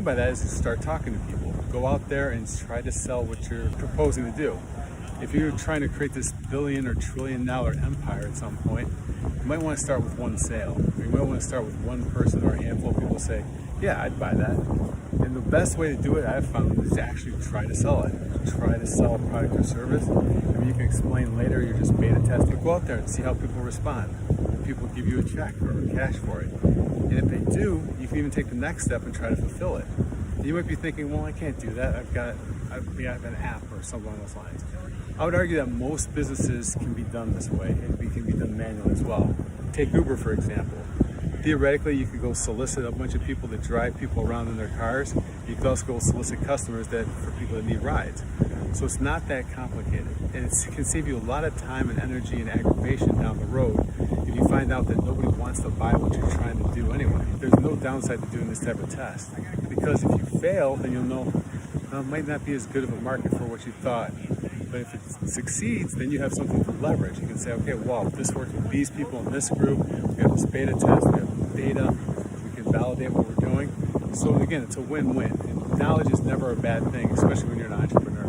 By that is to start talking to people. Go out there and try to sell what you're proposing to do. If you're trying to create this billion or trillion dollar empire at some point, you might want to start with one sale. Or you might want to start with one person or a handful of people say, yeah, I'd buy that. And the best way to do it, I've found, is to actually try to sell it. Try to sell a product or service. I mean, you can explain later, you're just beta testing. Go out there and see how people respond. People give you a check or cash for it. And if they do, you can even take the next step and try to fulfill it. You might be thinking, well, I can't do that. I have an app or something along those lines. I would argue that most businesses can be done this way. It can be done manually as well. Take Uber, for example. Theoretically, you could go solicit a bunch of people that drive people around in their cars. You could also go solicit customers for people that need rides. So it's not that complicated. And it can save you a lot of time and energy and aggravation down the road if you find out that nobody wants to buy what you're trying to do anyway. There's no downside to doing this type of test. Because if you fail, then you'll know it might not be as good of a market for what you thought. But if it succeeds, then you have something to leverage. You can say, okay, well, this works with these people in this group. We have this beta test, we have data, we can validate what we're doing. So again, it's a win-win. And knowledge is never a bad thing, especially when you're an entrepreneur.